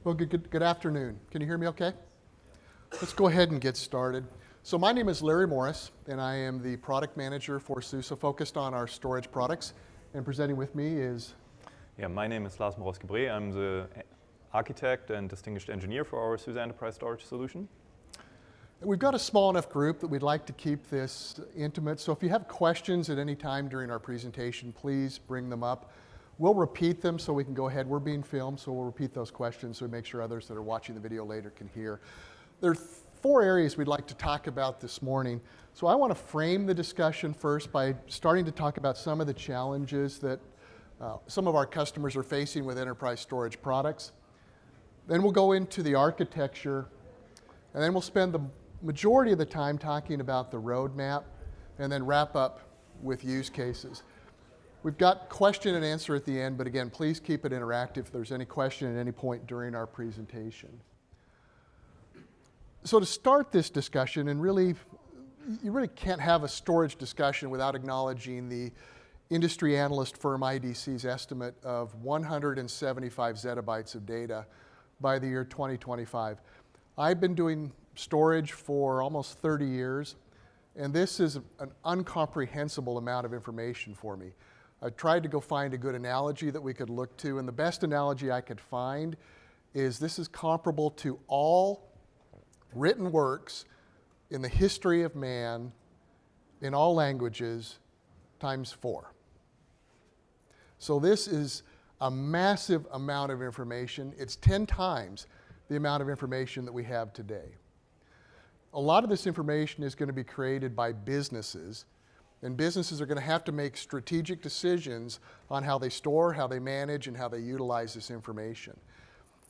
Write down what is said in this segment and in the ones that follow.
Well, good afternoon. Can you hear me okay? Let's go ahead and get started. So my name is Larry Morris, and I am the product manager for SUSE, focused on our storage products. And presenting with me is... Yeah, my name is Lars Morowski-Bre. I'm the architect and distinguished engineer for our SUSE Enterprise Storage solution. We've got a small enough group that we'd like to keep this intimate. So if you have questions at any time during our presentation, please bring them up. We'll repeat them so we can go ahead. We're being filmed, so we'll repeat those questions so we make sure others that are watching the video later can hear. There are 4 areas we'd like to talk about this morning. So I want to frame the discussion first by starting to talk about some of the challenges that some of our customers are facing with enterprise storage products. Then we'll go into the architecture, and then we'll spend the majority of the time talking about the roadmap, and then wrap up with use cases. We've got question and answer at the end, but again, please keep it interactive if there's any question at any point during our presentation. So to start this discussion, and you really can't have a storage discussion without acknowledging the industry analyst firm IDC's estimate of 175 zettabytes of data by the year 2025. I've been doing storage for almost 30 years, and this is an incomprehensible amount of information for me. I tried to go find a good analogy that we could look to, and the best analogy I could find is this is comparable to all written works in the history of man in all languages times 4. So this is a massive amount of information. It's 10 times the amount of information that we have today. A lot of this information is going to be created by businesses, and businesses are going to have to make strategic decisions on how they store, how they manage, and how they utilize this information.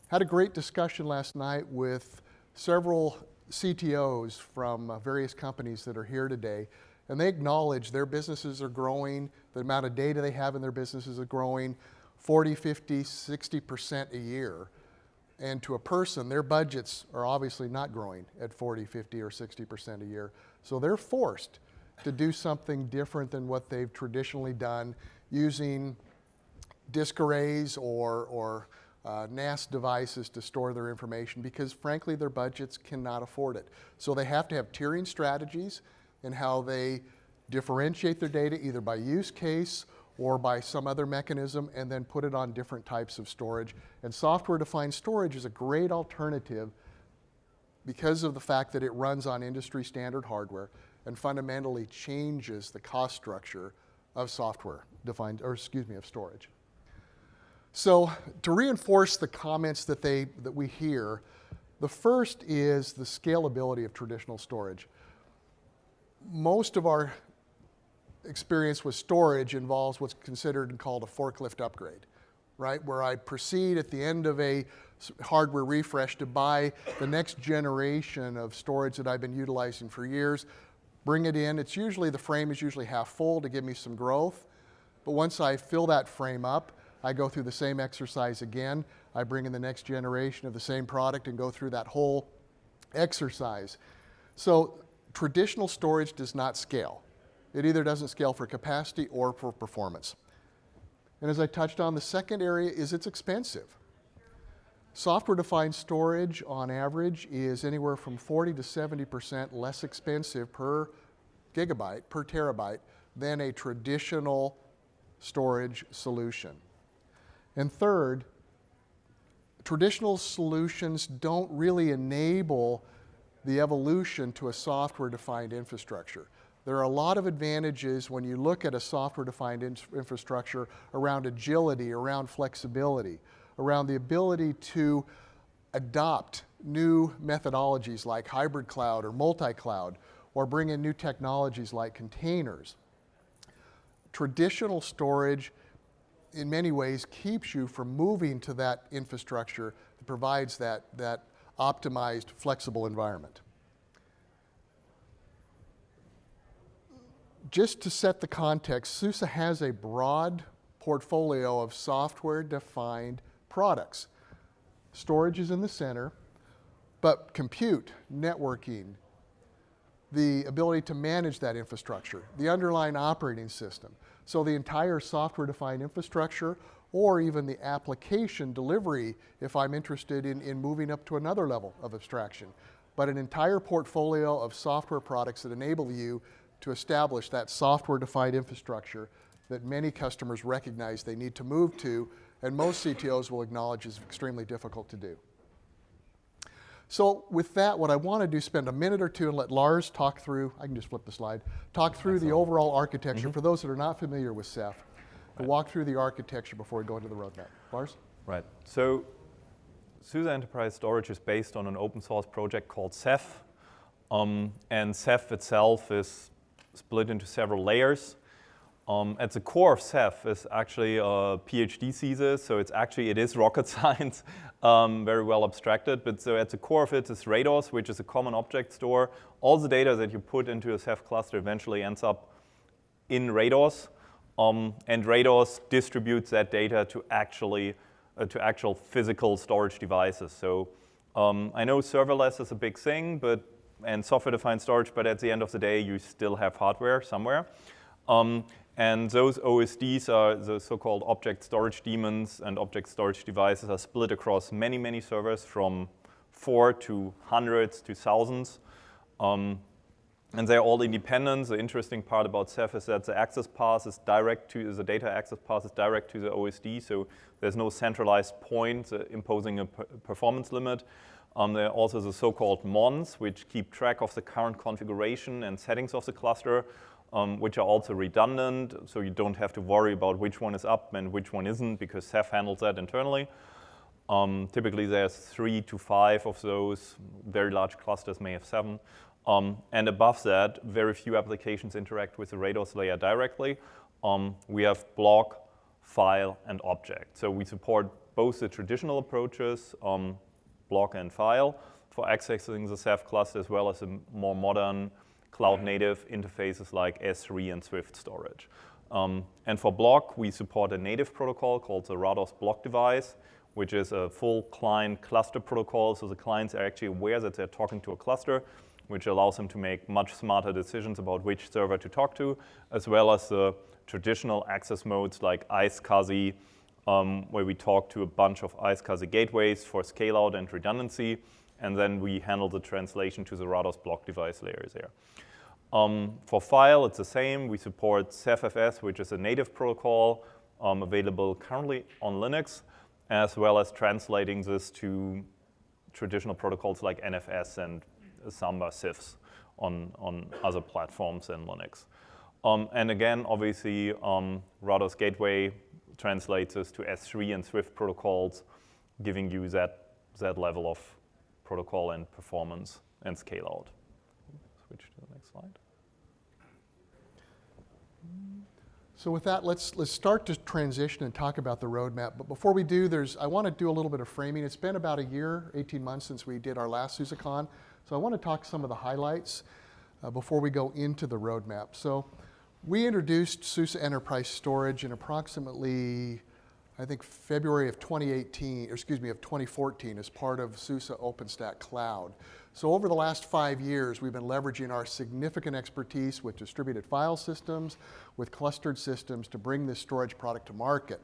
Had a great discussion last night with several CTOs from various companies that are here today, and they acknowledge their businesses are growing, the amount of data they have in their businesses are growing 40, 50, 60% a year. And to a person, their budgets are obviously not growing at 40, 50, or 60% a year. So they're forced to do something different than what they've traditionally done using disk arrays or NAS devices to store their information because, frankly, their budgets cannot afford it. So they have to have tiering strategies in how they differentiate their data either by use case or by some other mechanism, and then put it on different types of storage. And software-defined storage is a great alternative because of the fact that it runs on industry standard hardware and fundamentally changes the cost structure of of storage. So to reinforce the comments that we hear, the first is the scalability of traditional storage. Most of our experience with storage involves what's considered and called a forklift upgrade, right? Where I proceed at the end of a hardware refresh to buy the next generation of storage that I've been utilizing for years, bring it in. The frame is usually half full to give me some growth. But once I fill that frame up, I go through the same exercise again. I bring in the next generation of the same product and go through that whole exercise. So traditional storage does not scale. It either doesn't scale for capacity or for performance. And as I touched on, the second area is it's expensive. Software-defined storage, on average, is anywhere from 40 to 70% less expensive per gigabyte, per terabyte, than a traditional storage solution. And third, traditional solutions don't really enable the evolution to a software-defined infrastructure. There are a lot of advantages when you look at a software-defined infrastructure around agility, around flexibility, around the ability to adopt new methodologies like hybrid cloud or multi-cloud, or bring in new technologies like containers. Traditional storage, in many ways, keeps you from moving to that infrastructure that provides that optimized, flexible environment. Just to set the context, SUSE has a broad portfolio of software-defined products. Storage is in the center, but compute, networking, the ability to manage that infrastructure, the underlying operating system, So the entire software-defined infrastructure, or even the application delivery if I'm interested in moving up to another level of abstraction. But an entire portfolio of software products that enable you to establish that software-defined infrastructure that many customers recognize they need to move to, and most CTOs will acknowledge is extremely difficult to do. So with that, what I want to do is spend a minute or two and let Lars talk through, I can just flip the slide, talk through the overall architecture for those that are not familiar with Ceph, and walk through the architecture before we go into the roadmap. Lars? Right. So SUSE Enterprise Storage is based on an open source project called Ceph. And Ceph itself is split into several layers. At the core of Ceph is actually a PhD thesis, so it is rocket science, very well abstracted. But so at the core of it is Rados, which is a common object store. All the data that you put into a Ceph cluster eventually ends up in Rados, and Rados distributes that data to actual physical storage devices. So I know serverless is a big thing, and software-defined storage, but at the end of the day, you still have hardware somewhere. And those OSDs are the so-called object storage daemons, and object storage devices are split across many, many servers from 4 to hundreds to thousands. And they're all independent. The interesting part about Ceph is that the data access path is direct to the OSD, so there's no centralized point imposing a performance limit. There are also the so-called mons, which keep track of the current configuration and settings of the cluster, which are also redundant, so you don't have to worry about which one is up and which one isn't, because Ceph handles that internally. Typically, there's 3 to 5 of those. Very large clusters may have 7. And above that, very few applications interact with the Rados layer directly. We have block, file, and object. So we support both the traditional approaches, block and file, for accessing the Ceph cluster, as well as the more modern cloud-native interfaces like S3 and Swift storage. And for block, we support a native protocol called the Rados block device, which is a full client cluster protocol. So the clients are actually aware that they're talking to a cluster, which allows them to make much smarter decisions about which server to talk to, as well as the traditional access modes like iSCSI, where we talk to a bunch of iSCSI gateways for scale-out and redundancy, and then we handle the translation to the Rados block device layers there. For file, it's the same. We support CephFS, which is a native protocol available currently on Linux, as well as translating this to traditional protocols like NFS and Samba CIFS on other platforms than Linux. And again, obviously, Rados Gateway translates this to S3 and Swift protocols, giving you that level of protocol and performance and scale out. Switch to the next slide. So with that, let's start to transition and talk about the roadmap. But before we do, I want to do a little bit of framing. It's been about a year, 18 months since we did our last SUSECON. So I want to talk some of the highlights before we go into the roadmap. So we introduced SUSE Enterprise Storage in approximately, I think, February of 2014 as part of SUSE OpenStack Cloud. So over the last 5 years, we've been leveraging our significant expertise with distributed file systems, with clustered systems to bring this storage product to market.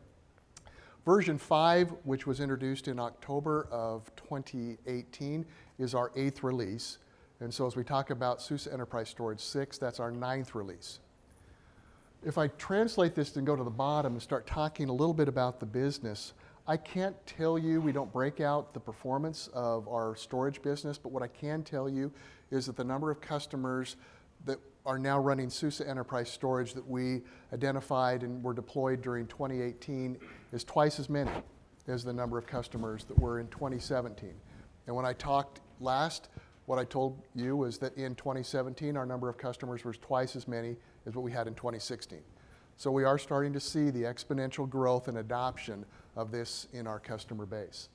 Version 5, which was introduced in October of 2018, is our 8th release. And so as we talk about SUSE Enterprise Storage 6, that's our 9th release. If I translate this and go to the bottom and start talking a little bit about the business, I can't tell you, we don't break out the performance of our storage business, but what I can tell you is that the number of customers that are now running SUSE Enterprise Storage that we identified and were deployed during 2018 is twice as many as the number of customers that were in 2017. And when I talked last, what I told you was that in 2017, our number of customers was twice as many as what we had in 2016. So we are starting to see the exponential growth and adoption of this in our customer base.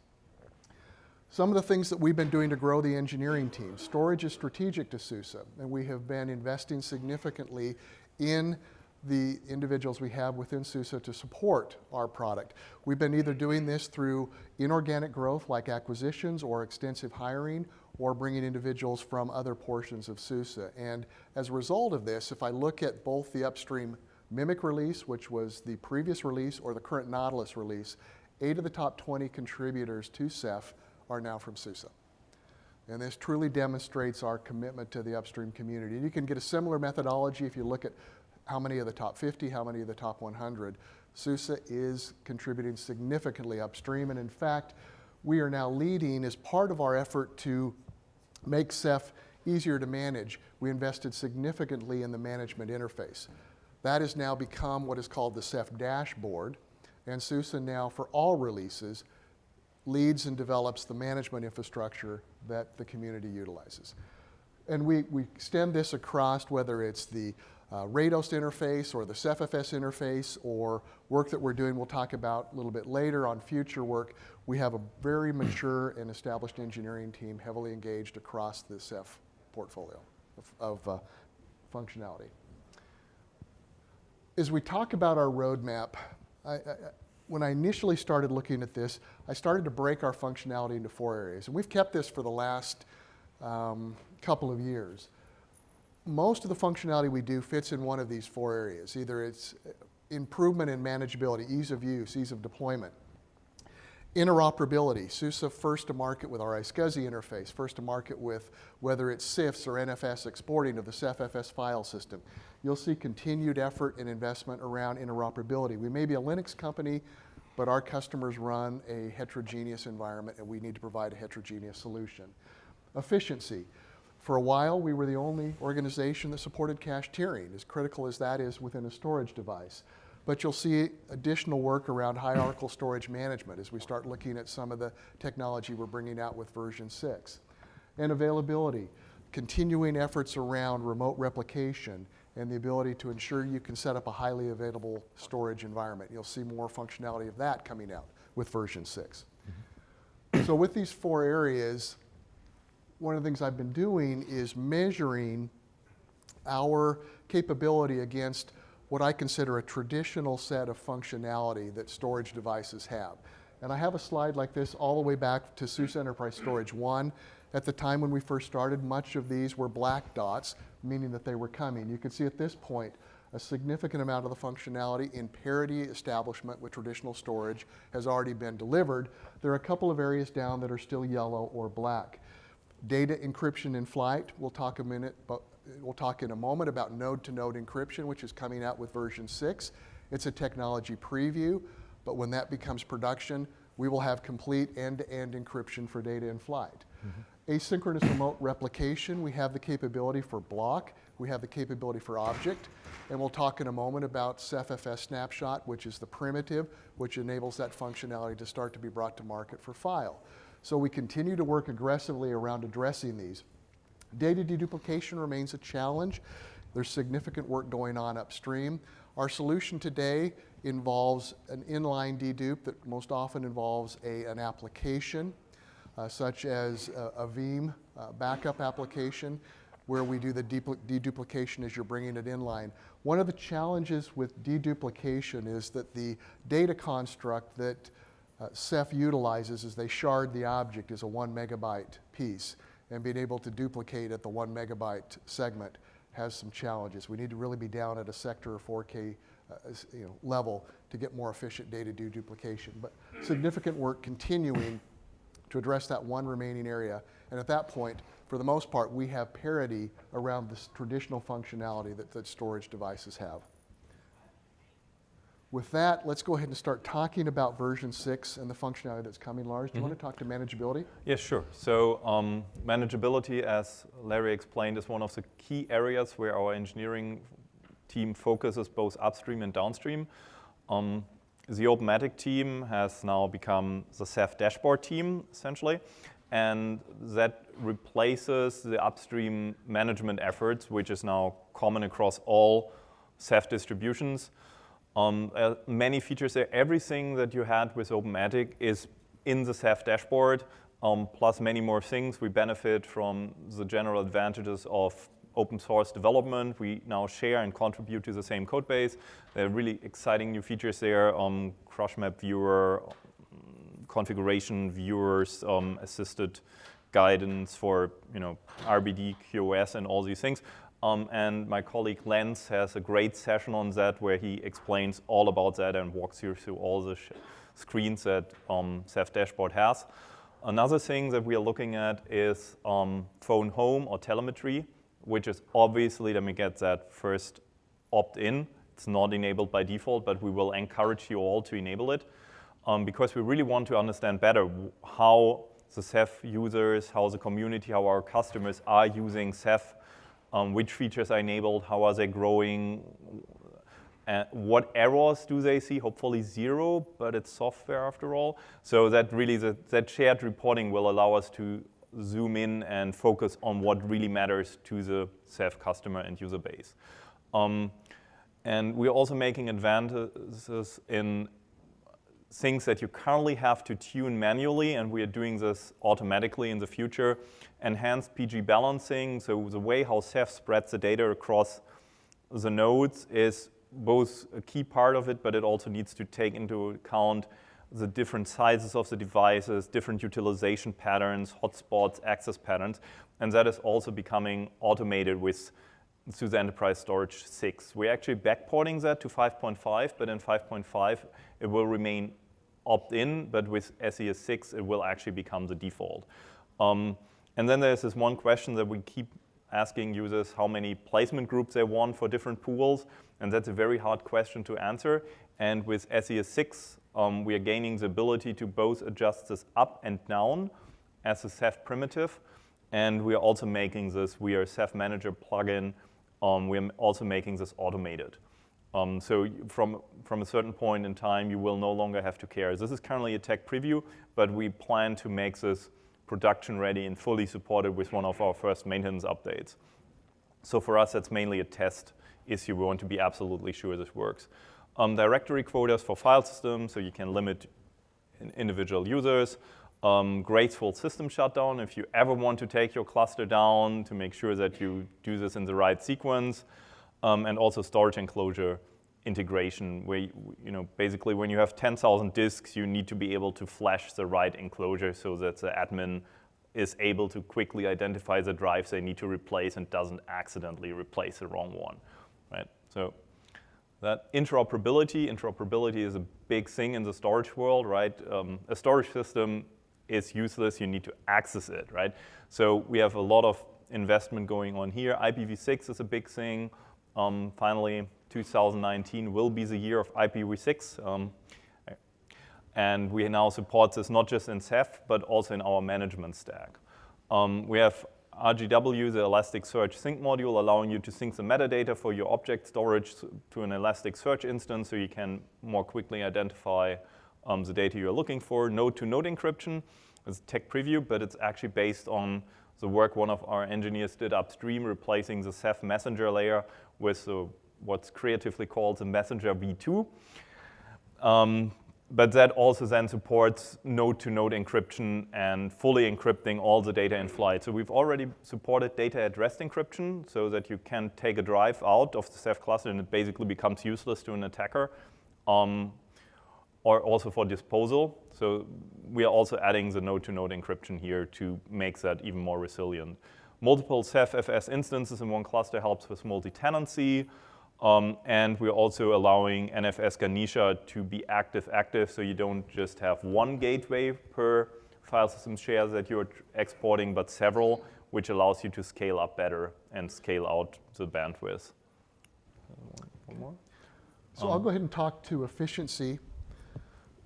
Some of the things that we've been doing to grow the engineering team. Storage is strategic to SUSE, and we have been investing significantly in the individuals we have within SUSE to support our product. We've been either doing this through inorganic growth like acquisitions or extensive hiring, or bringing individuals from other portions of SUSE. And as a result of this, if I look at both the upstream Mimic release, which was the previous release, or the current Nautilus release, 8 of the top 20 contributors to Ceph are now from SUSE. And this truly demonstrates our commitment to the upstream community. And you can get a similar methodology if you look at how many of the top 50, how many of the top 100. SUSE is contributing significantly upstream, and in fact, we are now leading as part of our effort to make Ceph easier to manage. We invested significantly in the management interface. That has now become what is called the Ceph dashboard, and SUSE now, for all releases, leads and develops the management infrastructure that the community utilizes. And we extend this across whether it's the Rados interface or the CephFS interface or work that we're doing we'll talk about a little bit later on future work. We have a very mature and established engineering team heavily engaged across the Ceph portfolio of functionality. As we talk about our roadmap, when I initially started looking at this, I started to break our functionality into 4 areas. And we've kept this for the last couple of years. Most of the functionality we do fits in one of these 4 areas. Either it's improvement in manageability, ease of use, ease of deployment. Interoperability, SUSE first to market with our iSCSI interface, first to market with whether it's CIFS or NFS exporting of the CephFS file system. You'll see continued effort and investment around interoperability. We may be a Linux company, but our customers run a heterogeneous environment and we need to provide a heterogeneous solution. Efficiency. For a while, we were the only organization that supported cache tiering, as critical as that is within a storage device. But you'll see additional work around hierarchical storage management as we start looking at some of the technology we're bringing out with version 6. And availability, continuing efforts around remote replication and the ability to ensure you can set up a highly available storage environment. You'll see more functionality of that coming out with version 6. So with these 4 areas, one of the things I've been doing is measuring our capability against what I consider a traditional set of functionality that storage devices have. And I have a slide like this all the way back to SUSE Enterprise Storage 1. At the time when we first started, much of these were black dots, meaning that they were coming. You can see at this point a significant amount of the functionality in parity establishment with traditional storage has already been delivered. There are a couple of areas down that are still yellow or black. Data encryption in flight, we'll talk in a moment about node-to-node encryption, which is coming out with version 6. It's a technology preview, but when that becomes production, we will have complete end-to-end encryption for data in flight. Asynchronous remote replication, we have the capability for block, we have the capability for object, and we'll talk in a moment about CephFS Snapshot, which is the primitive, which enables that functionality to start to be brought to market for file. So we continue to work aggressively around addressing these. Data deduplication remains a challenge. There's significant work going on upstream. Our solution today involves an inline dedupe that most often involves an application, such as a Veeam backup application, where we do the deduplication as you're bringing it inline. One of the challenges with deduplication is that the data construct that Ceph utilizes as they shard the object is a 1 megabyte piece, and being able to duplicate at the 1 megabyte segment has some challenges. We need to really be down at a sector or 4K level to get more efficient data deduplication. But significant work continuing to address that one remaining area, and at that point, for the most part, we have parity around this traditional functionality that storage devices have. With that, let's go ahead and start talking about version 6 and the functionality that's coming. Lars, do you want to talk to manageability? Yes, sure. So manageability, as Larry explained, is one of the key areas where our engineering team focuses both upstream and downstream. The Openmatic team has now become the Ceph dashboard team, essentially, and that replaces the upstream management efforts, which is now common across all Ceph distributions. Many features there. Everything that you had with Openmatic is in the Ceph dashboard, plus many more things. We benefit from the general advantages of open source development. We now share and contribute to the same code base. There are really exciting new features there, crush map viewer, configuration viewers, assisted guidance for RBD, QoS, and all these things. And my colleague Lance has a great session on that where he explains all about that and walks you through all the screens that Ceph Dashboard has. Another thing that we are looking at is phone home or telemetry, which is obviously, let me get that first opt-in. It's not enabled by default, but we will encourage you all to enable it because we really want to understand better how the Ceph users, how the community, how our customers are using Ceph, which features are enabled, how are they growing, what errors do they see? Hopefully zero, but it's software after all. So that really, that shared reporting will allow us to zoom in and focus on what really matters to the Ceph customer and user base. And we're also making advances in things that you currently have to tune manually, and we are doing this automatically in the future. Enhanced PG balancing, so the way how Ceph spreads the data across the nodes is both a key part of it, but it also needs to take into account the different sizes of the devices, different utilization patterns, hotspots, access patterns, and that is also becoming automated with SUSE Enterprise Storage 6. We're actually backporting that to 5.5, but in 5.5 it will remain opt-in, but with SES 6 it will actually become the default. And then there's this one question that we keep asking users how many placement groups they want for different pools, and that's a very hard question to answer. And with SES 6, we are gaining the ability to both adjust this up and down as a Ceph primitive, and we are also making this, we are a Ceph Manager plugin, we are also making this automated. So from a certain point in time, you will no longer have to care. This is currently a tech preview, but we plan to make this production ready and fully supported with one of our first maintenance updates. So for us, that's mainly a test issue. We want to be absolutely sure this works. Directory quotas for file systems, so you can limit individual users. Graceful system shutdown, if you ever want to take your cluster down to make sure that you do this in the right sequence. And also storage enclosure integration, where basically when you have 10,000 disks, you need to be able to flash the right enclosure so that the admin is able to quickly identify the drives they need to replace and doesn't accidentally replace the wrong one, right? So that interoperability is a big thing in the storage world, right? A storage system is useless, you need to access it, right? So we have a lot of investment going on here. IPv6 is a big thing. Finally, 2019 will be the year of IPv6. And we now support this not just in Ceph, but also in our management stack. We have RGW, the Elasticsearch Sync module, allowing you to sync the metadata for your object storage to an Elasticsearch instance so you can more quickly identify the data you're looking for. Node-to-node encryption is a tech preview, but it's actually based on the work one of our engineers did upstream, replacing the Ceph messenger layer with what's creatively called the messenger v2. But that also then supports node-to-node encryption and fully encrypting all the data in flight. So we've already supported data at rest encryption so that you can take a drive out of the Ceph cluster and it basically becomes useless to an attacker, or also for disposal. So we are also adding the node-to-node encryption here to make that even more resilient. Multiple Ceph FS instances in one cluster helps with multi-tenancy. And we're also allowing NFS Ganesha to be active, so you don't just have one gateway per file system share that you're exporting, but several, which allows you to scale up better and scale out the bandwidth. One more? So I'll go ahead and talk to efficiency.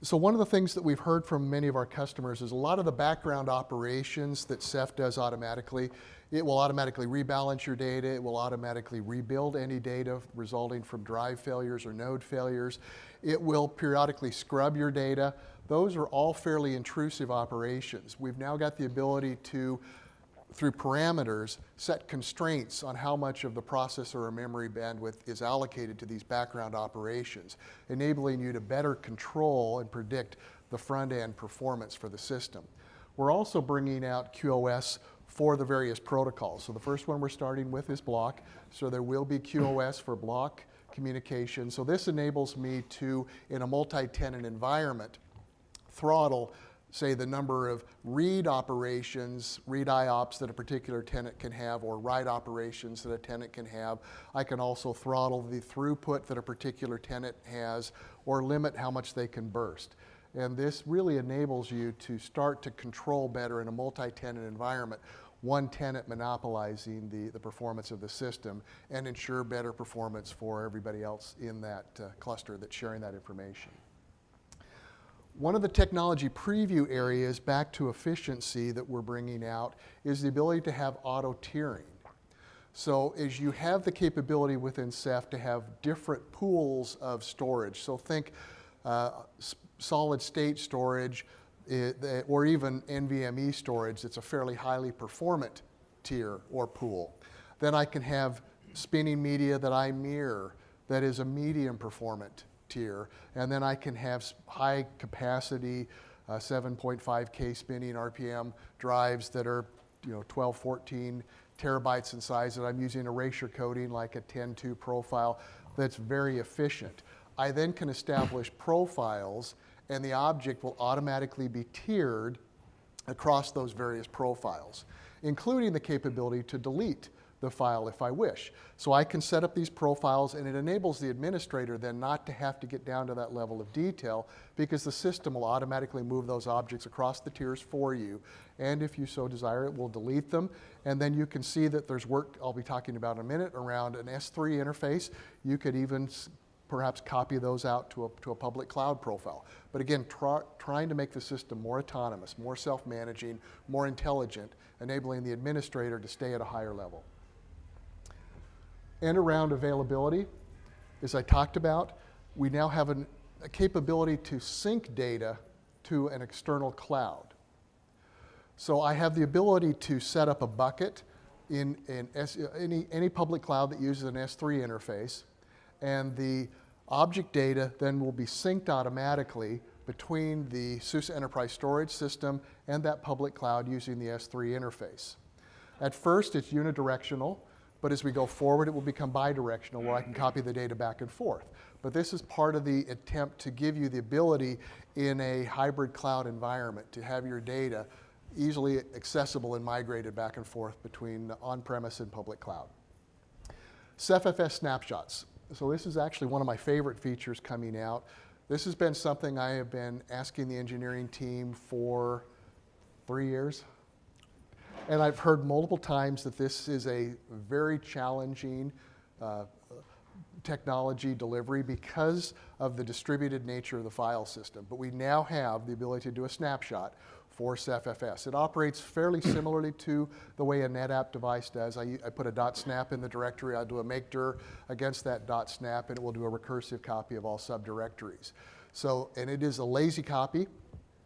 So one of the things that we've heard from many of our customers is a lot of the background operations that Ceph does automatically. It will automatically rebalance your data. It will automatically rebuild any data resulting from drive failures or node failures. It will periodically scrub your data. Those are all fairly intrusive operations. We've now got the ability to, through parameters, set constraints on how much of the processor or memory bandwidth is allocated to these background operations, enabling you to better control and predict the front-end performance for the system. We're also bringing out QoS for the various protocols. So the first one we're starting with is block. So there will be QoS for block communication. So this enables me to, in a multi-tenant environment, throttle say, the number of read operations, read IOPS that a particular tenant can have, or write operations that a tenant can have. I can also throttle the throughput that a particular tenant has, or limit how much they can burst. And this really enables you to start to control better in a multi-tenant environment, one tenant monopolizing the performance of the system, and ensure better performance for everybody else in that cluster that's sharing that information. One of the technology preview areas, back to efficiency, that we're bringing out is the ability to have auto-tiering. So as you have the capability within Ceph to have different pools of storage, so think solid state storage, or even NVMe storage that's a fairly highly performant tier or pool. Then I can have spinning media that I mirror that is a medium performant tier, and then I can have high capacity 7.5K spinning RPM drives that are 12, 14 terabytes in size, that I'm using erasure coding like a 10.2 profile that's very efficient. I then can establish profiles, and the object will automatically be tiered across those various profiles, including the capability to delete the file if I wish. So I can set up these profiles, and it enables the administrator then not to have to get down to that level of detail, because the system will automatically move those objects across the tiers for you, and if you so desire, it will delete them. And then you can see that there's work I'll be talking about in a minute around an S3 interface. You could even perhaps copy those out to a public cloud profile. But again, trying to make the system more autonomous, more self-managing, more intelligent, enabling the administrator to stay at a higher level. And around availability, as I talked about, we now have a capability to sync data to an external cloud. So I have the ability to set up a bucket in any public cloud that uses an S3 interface, and the object data then will be synced automatically between the SUSE Enterprise Storage system and that public cloud using the S3 interface. At first, it's unidirectional, but as we go forward, it will become bidirectional, where I can copy the data back and forth. But this is part of the attempt to give you the ability in a hybrid cloud environment to have your data easily accessible and migrated back and forth between on-premise and public cloud. CephFS snapshots. So this is actually one of my favorite features coming out. This has been something I have been asking the engineering team for 3 years. And I've heard multiple times that this is a very challenging technology delivery because of the distributed nature of the file system. But we now have the ability to do a snapshot for CephFS. It operates fairly similarly to the way a NetApp device does. I put a .snap in the directory, I do a makedir against that .snap, and it will do a recursive copy of all subdirectories. So, and it is a lazy copy,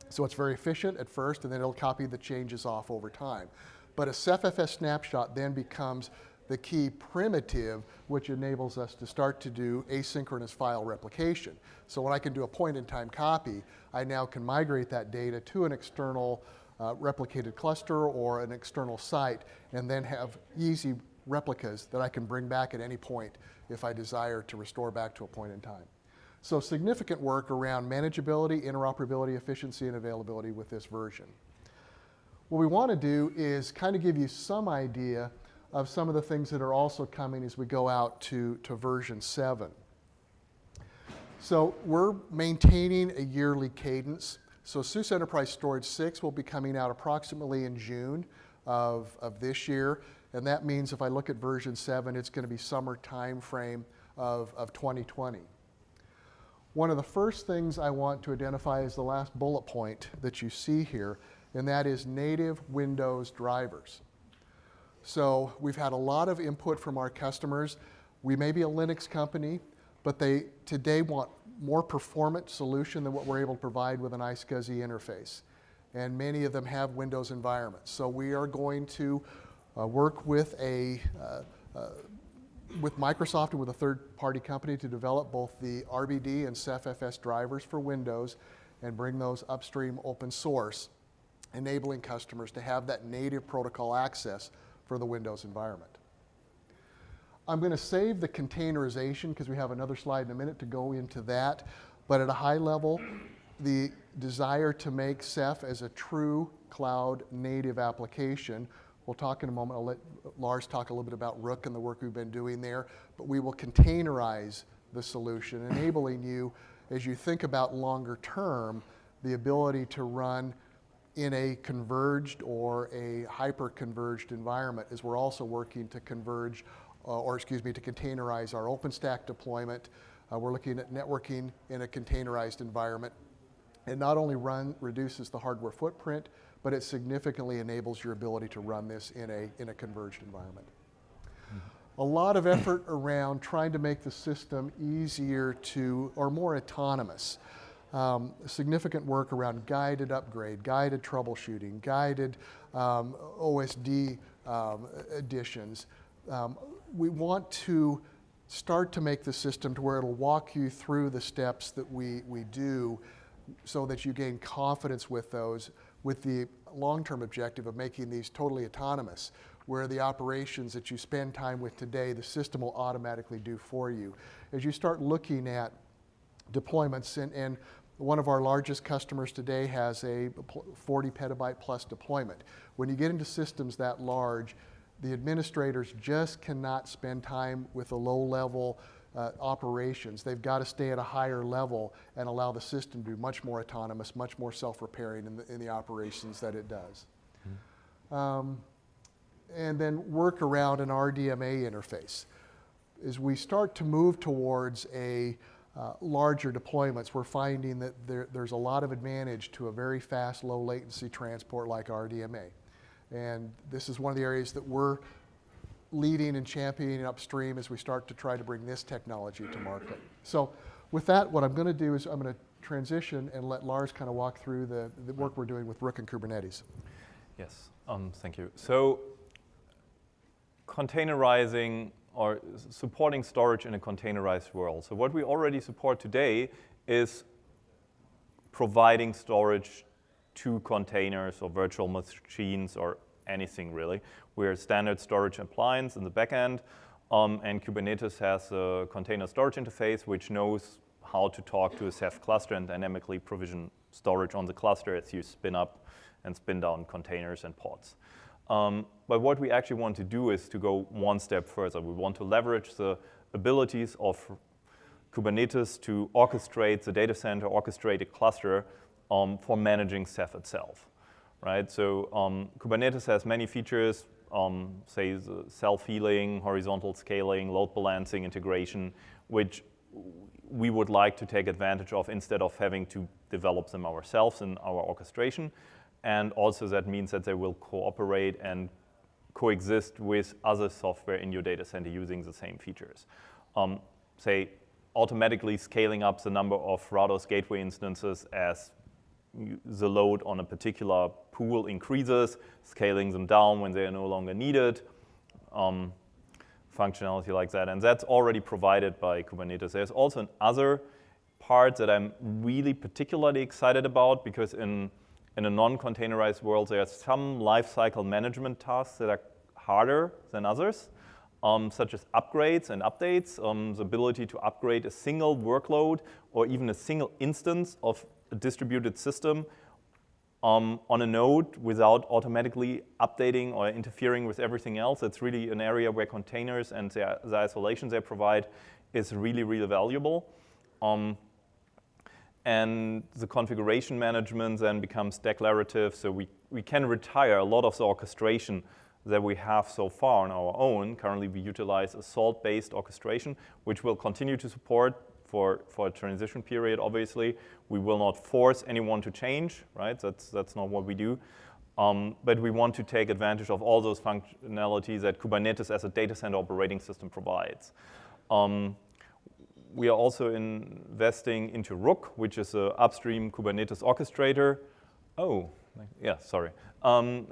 so it's very efficient at first, and then it'll copy the changes off over time. But a CephFS snapshot then becomes the key primitive, which enables us to start to do asynchronous file replication. So when I can do a point-in-time copy, I now can migrate that data to an external replicated cluster or an external site, and then have easy replicas that I can bring back at any point if I desire to restore back to a point in time. So significant work around manageability, interoperability, efficiency, and availability with this version. What we want to do is kind of give you some idea of some of the things that are also coming as we go out to version 7. So we're maintaining a yearly cadence. So SUSE Enterprise Storage 6 will be coming out approximately in June of this year. And that means if I look at version 7, it's going to be summer time frame of 2020. One of the first things I want to identify is the last bullet point that you see here, and that is native Windows drivers. So we've had a lot of input from our customers. We may be a Linux company, but they today want more performant solution than what we're able to provide with an iSCSI interface. And many of them have Windows environments. So we are going to work with Microsoft and with a third-party company to develop both the RBD and CephFS drivers for Windows and bring those upstream open source, enabling customers to have that native protocol access for the Windows environment. I'm going to save the containerization because we have another slide in a minute to go into that. But at a high level, the desire to make Ceph as a true cloud native application. We'll talk in a moment. I'll let Lars talk a little bit about Rook and the work we've been doing there, but we will containerize the solution, enabling you, as you think about longer term, the ability to run in a converged or a hyper-converged environment, as we're also working to converge, to containerize our OpenStack deployment. We're looking at networking in a containerized environment. It not only reduces the hardware footprint, but it significantly enables your ability to run this in a converged environment. A lot of effort around trying to make the system easier to, or more autonomous. Significant work around guided upgrade, guided troubleshooting, guided OSD additions. We want to start to make the system to where it'll walk you through the steps that we do so that you gain confidence with those, with the long-term objective of making these totally autonomous, where the operations that you spend time with today, the system will automatically do for you. As you start looking at deployments, and one of our largest customers today has a 40 petabyte plus deployment. When you get into systems that large, the administrators just cannot spend time with the low-level operations. They've got to stay at a higher level and allow the system to be much more autonomous, much more self-repairing in the operations that it does. And then work around an RDMA interface. As we start to move towards a larger deployments, we're finding that there's a lot of advantage to a very fast, low latency transport like RDMA. And this is one of the areas that we're leading and championing upstream as we start to try to bring this technology to market. So with that, what I'm going to do is I'm going to transition and let Lars kind of walk through the work we're doing with Rook and Kubernetes. Yes, thank you. So containerizing or supporting storage in a containerized world. So what we already support today is providing storage to containers or virtual machines or anything really. We're a standard storage appliance in the backend, and Kubernetes has a container storage interface which knows how to talk to a Ceph cluster and dynamically provision storage on the cluster as you spin up and spin down containers and pods. But what we actually want to do is to go one step further. We want to leverage the abilities of Kubernetes to orchestrate the data center, orchestrate a cluster for managing Ceph itself, right? So Kubernetes has many features, say the self-healing, horizontal scaling, load balancing integration, which we would like to take advantage of instead of having to develop them ourselves in our orchestration. And also that means that they will cooperate and coexist with other software in your data center using the same features. Say, automatically scaling up the number of routers gateway instances as the load on a particular pool increases, scaling them down when they are no longer needed, functionality like that. And that's already provided by Kubernetes. There's also another part that I'm really particularly excited about, because in a non-containerized world, there are some lifecycle management tasks that are harder than others, such as upgrades and updates, the ability to upgrade a single workload or even a single instance of a distributed system on a node without automatically updating or interfering with everything else. It's really an area where containers and the isolation they provide is really, really valuable. And the configuration management then becomes declarative, so we can retire a lot of the orchestration that we have so far on our own. Currently, we utilize a salt-based orchestration, which we'll continue to support for a transition period, obviously. We will not force anyone to change, right? That's not what we do. But we want to take advantage of all those functionalities that Kubernetes as a data center operating system provides. We are also investing into Rook, which is an upstream Kubernetes orchestrator.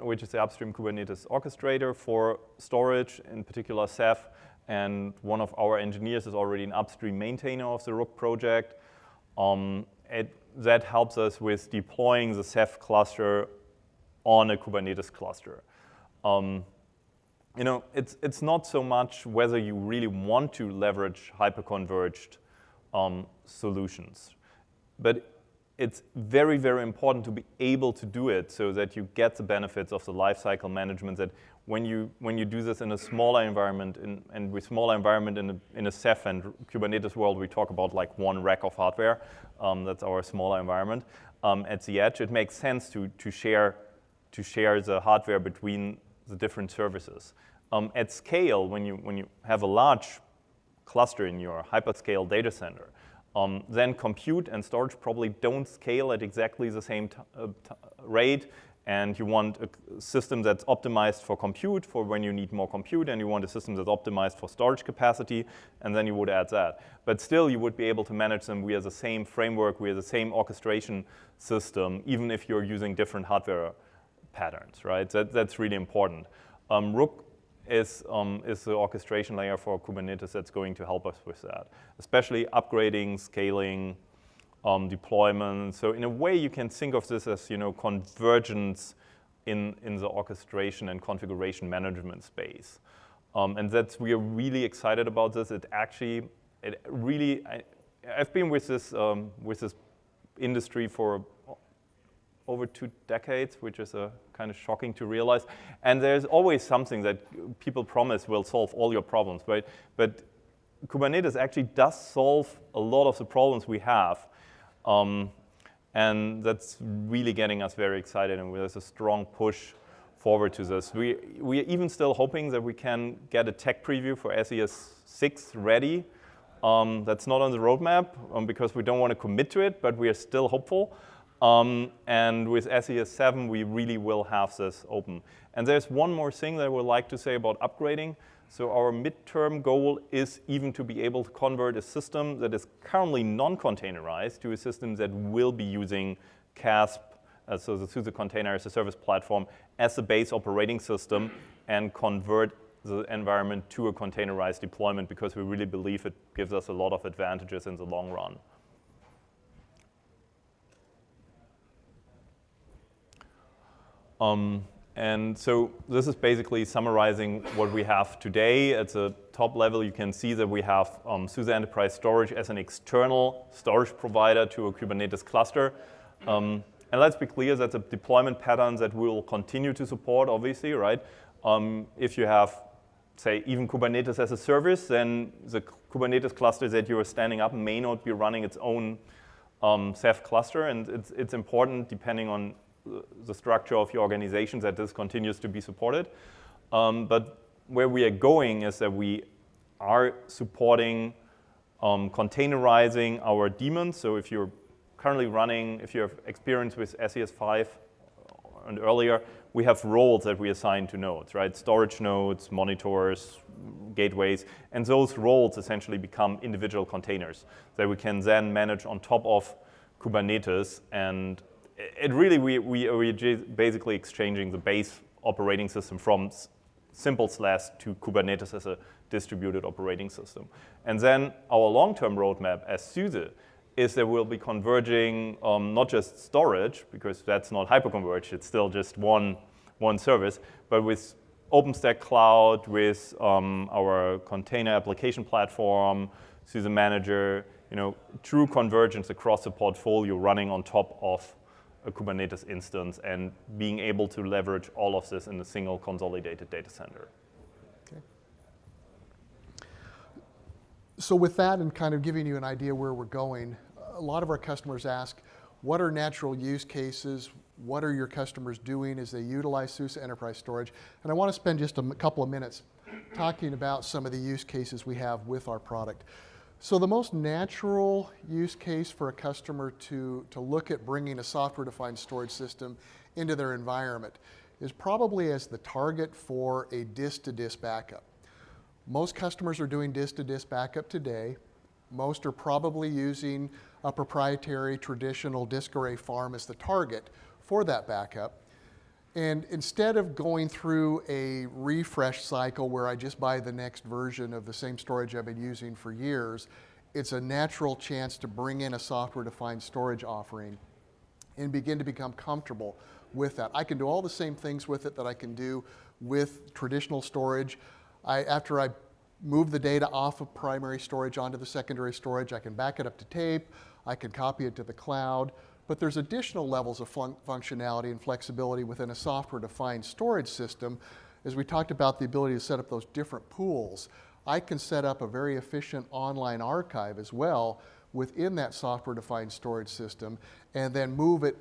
Which is the upstream Kubernetes orchestrator for storage, in particular Ceph. And one of our engineers is already an upstream maintainer of the Rook project. That helps us with deploying the Ceph cluster on a Kubernetes cluster. It's not so much whether you really want to leverage hyperconverged solutions, but it's very, very important to be able to do it so that you get the benefits of the lifecycle management, that when you do this in a smaller environment, and with smaller environment in a Ceph and Kubernetes world, we talk about like one rack of hardware. That's our smaller environment. At the edge, it makes sense to share the hardware between the different services. At scale, when you have a large cluster in your hyperscale data center, then compute and storage probably don't scale at exactly the same rate, and you want a system that's optimized for compute for when you need more compute, and you want a system that's optimized for storage capacity, and then you would add that. But still, you would be able to manage them via the same framework, via the same orchestration system, even if you're using different hardware patterns, right? That's really important. Rook is the orchestration layer for Kubernetes that's going to help us with that, especially upgrading, scaling, deployment. So in a way, you can think of this as convergence in the orchestration and configuration management space, and we are really excited about this. I've been with this industry for over 2 decades, which is kind of shocking to realize. And there's always something that people promise will solve all your problems, right? But Kubernetes actually does solve a lot of the problems we have. And that's really getting us very excited, and there's a strong push forward to this. We are even still hoping that we can get a tech preview for SES 6 ready. That's not on the roadmap because we don't want to commit to it, but we are still hopeful. And with SES 7, we really will have this open. And there's one more thing that I would like to say about upgrading. So our midterm goal is even to be able to convert a system that is currently non-containerized to a system that will be using CASP, so the SUSE Container as a Service Platform, as the base operating system, and convert the environment to a containerized deployment, because we really believe it gives us a lot of advantages in the long run. And so this is basically summarizing what we have today. At the top level, you can see that we have SUSE Enterprise Storage as an external storage provider to a Kubernetes cluster. And let's be clear, that's a deployment pattern that we will continue to support, obviously, right? If you have, say, even Kubernetes as a service, then the Kubernetes cluster that you are standing up may not be running its own Ceph cluster. And it's important, depending on the structure of your organization, that this continues to be supported. But where we are going is that we are supporting containerizing our daemons. So if you're currently running, if you have experience with SES 5 and earlier, we have roles that we assign to nodes, right? Storage nodes, monitors, gateways, and those roles essentially become individual containers that we can then manage on top of Kubernetes. And it really, we are basically exchanging the base operating system from simple SLAS to Kubernetes as a distributed operating system. And then our long-term roadmap as SUSE is that we'll be converging not just storage, because that's not hyperconverged, it's still just one service, but with OpenStack Cloud, with our container application platform, SUSE Manager, true convergence across the portfolio running on top of a Kubernetes instance, and being able to leverage all of this in a single consolidated data center. Okay. So with that, and kind of giving you an idea where we're going, a lot of our customers ask, what are natural use cases? What are your customers doing as they utilize SUSE Enterprise Storage? And I want to spend just a couple of minutes talking about some of the use cases we have with our product. So the most natural use case for a customer to look at bringing a software-defined storage system into their environment is probably as the target for a disk-to-disk backup. Most customers are doing disk-to-disk backup today. Most are probably using a proprietary traditional disk array farm as the target for that backup. And instead of going through a refresh cycle where I just buy the next version of the same storage I've been using for years, it's a natural chance to bring in a software-defined storage offering and begin to become comfortable with that. I can do all the same things with it that I can do with traditional storage. After I move the data off of primary storage onto the secondary storage, I can back it up to tape, I can copy it to the cloud, But there's additional levels of functionality and flexibility within a software-defined storage system. As we talked about the ability to set up those different pools, I can set up a very efficient online archive as well within that software-defined storage system and then move it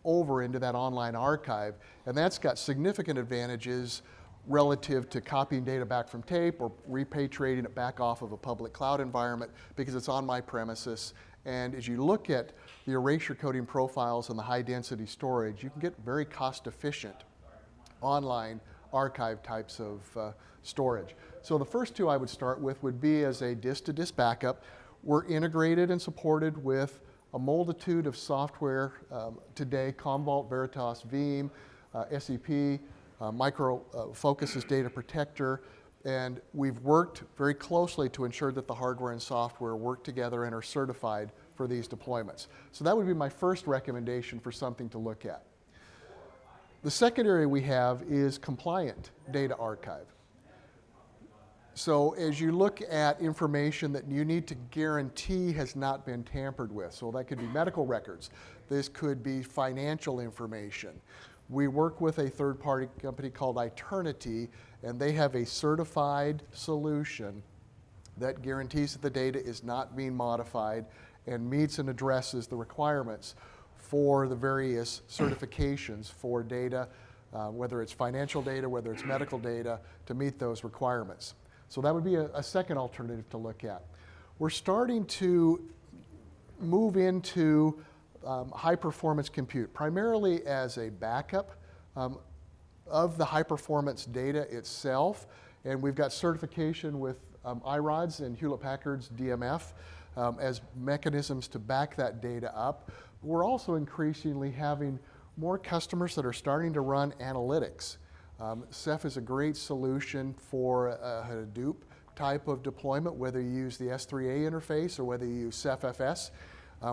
over into that online archive. And that's got significant advantages relative to copying data back from tape or repatriating it back off of a public cloud environment because it's on my premises. And as you look at the erasure coding profiles and the high density storage, you can get very cost efficient online archive types of storage. So the first two I would start with would be as a disk-to-disk backup. We're integrated and supported with a multitude of software today: Commvault, Veritas, Veeam, SEP, Micro Focus's Data Protector, and we've worked very closely to ensure that the hardware and software work together and are certified for these deployments. So that would be my first recommendation for something to look at. The second area we have is compliant data archive. So as you look at information that you need to guarantee has not been tampered with, so that could be medical records, this could be financial information. We work with a third-party company called Eternity, and they have a certified solution that guarantees that the data is not being modified and meets and addresses the requirements for the various certifications for data, whether it's financial data, whether it's medical data, to meet those requirements. So that would be a second alternative to look at. We're starting to move into high-performance compute, primarily as a backup of the high-performance data itself. And we've got certification with iRODS and Hewlett-Packard's DMF as mechanisms to back that data up. We're also increasingly having more customers that are starting to run analytics. Ceph is a great solution for a Hadoop type of deployment, whether you use the S3A interface or whether you use Ceph FS.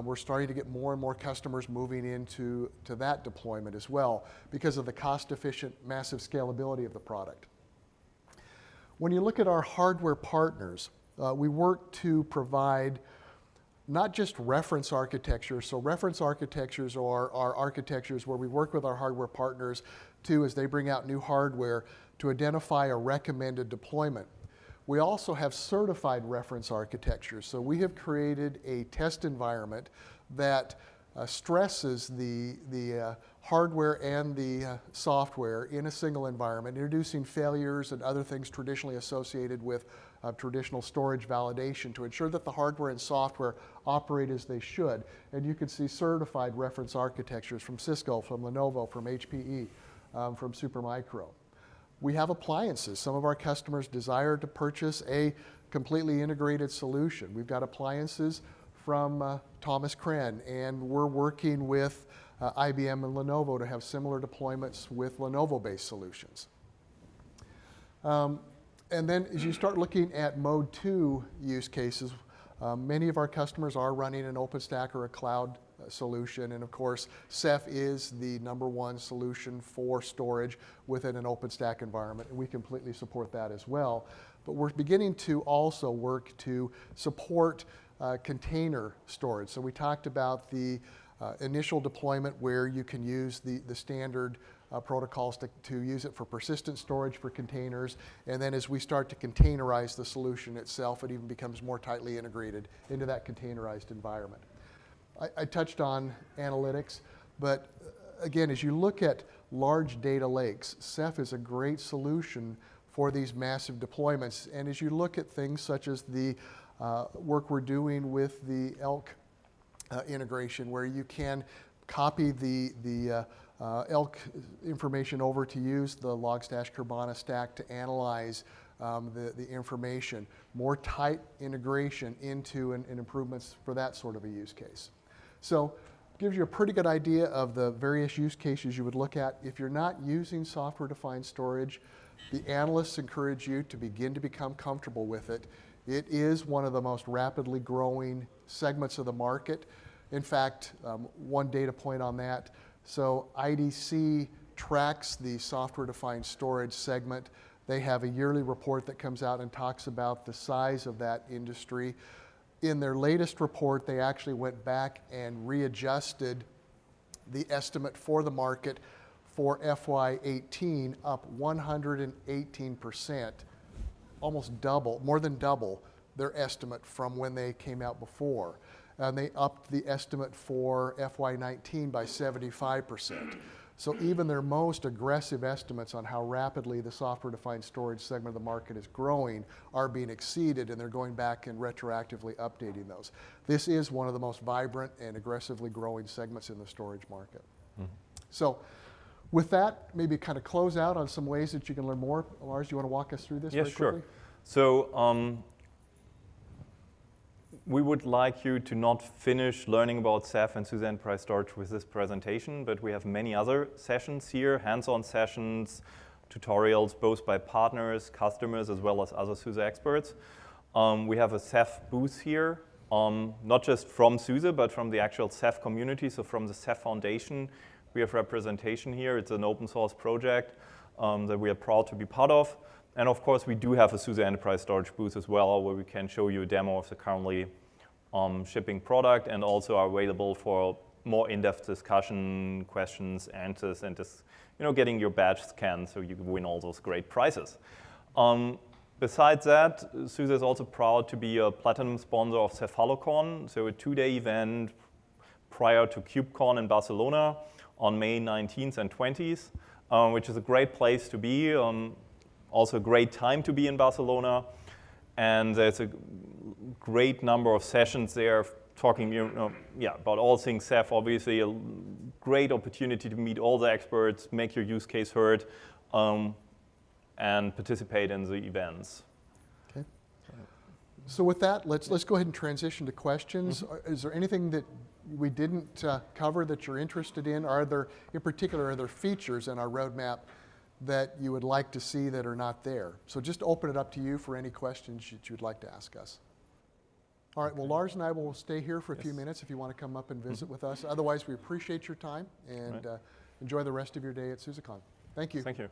We're starting to get more and more customers moving into that deployment as well because of the cost-efficient, massive scalability of the product. When you look at our hardware partners, we work to provide not just reference architecture. So reference architectures are architectures where we work with our hardware partners to, as they bring out new hardware, to identify a recommended deployment. We also have certified reference architectures. So we have created a test environment that stresses the hardware and the software in a single environment, introducing failures and other things traditionally associated with traditional storage validation to ensure that the hardware and software operate as they should. And you can see certified reference architectures from Cisco, from Lenovo, from HPE, from Supermicro. We have appliances. Some of our customers desire to purchase a completely integrated solution. We've got appliances from Thomas Kren, and we're working with IBM and Lenovo to have similar deployments with Lenovo-based solutions. And then as you start looking at Mode 2 use cases, many of our customers are running an OpenStack or a cloud solution, and of course, Ceph is the #1 solution for storage within an OpenStack environment, and we completely support that as well. But we're beginning to also work to support container storage. So we talked about the initial deployment where you can use the standard protocols to use it for persistent storage for containers, and then as we start to containerize the solution itself, it even becomes more tightly integrated into that containerized environment. I touched on analytics, but again, as you look at large data lakes, Ceph is a great solution for these massive deployments. And as you look at things such as the work we're doing with the ELK integration, where you can copy the ELK information over to use the Logstash Kibana stack to analyze the information, more tight integration into and improvements for that sort of a use case. So gives you a pretty good idea of the various use cases you would look at. If you're not using software-defined storage, the analysts encourage you to begin to become comfortable with it. It is one of the most rapidly growing segments of the market. In fact, one data point on that, so IDC tracks the software-defined storage segment. They have a yearly report that comes out and talks about the size of that industry. In their latest report, they actually went back and readjusted the estimate for the market for FY18 up 118%, almost double, more than double their estimate from when they came out before. And they upped the estimate for FY19 by 75%. So even their most aggressive estimates on how rapidly the software-defined storage segment of the market is growing are being exceeded, and they're going back and retroactively updating those. This is one of the most vibrant and aggressively growing segments in the storage market. Mm-hmm. So with that, maybe kind of close out on some ways that you can learn more. Lars, do you want to walk us through this very quickly? So we would like you to not finish learning about Ceph and SUSE Enterprise Storage with this presentation, but we have many other sessions here, hands-on sessions, tutorials, both by partners, customers, as well as other SUSE experts. We have a Ceph booth here, not just from SUSE, but from the actual Ceph community, so from the Ceph Foundation. We have representation here. It's an open source project that we are proud to be part of. And of course, we do have a SUSE Enterprise Storage booth as well, where we can show you a demo of the currently shipping product, and also are available for more in-depth discussion, questions, answers, and just getting your badge scanned so you can win all those great prizes. Besides that, SUSE is also proud to be a platinum sponsor of Cephalocon, so a 2-day event prior to KubeCon in Barcelona on May 19th and 20th, which is a great place to be. Also a great time to be in Barcelona, and there's a great number of sessions there talking about all things Ceph. Obviously, a great opportunity to meet all the experts, make your use case heard, and participate in the events. Okay. So with that, let's go ahead and transition to questions. Mm-hmm. Is there anything that we didn't cover that you're interested in? In particular, are there features in our roadmap that you would like to see that are not there? So just open it up to you for any questions that you'd like to ask us. All right, well, Lars and I will stay here for a few minutes if you want to come up and visit with us. Otherwise, we appreciate your time, and enjoy the rest of your day at SUSECON. Thank you. Thank you.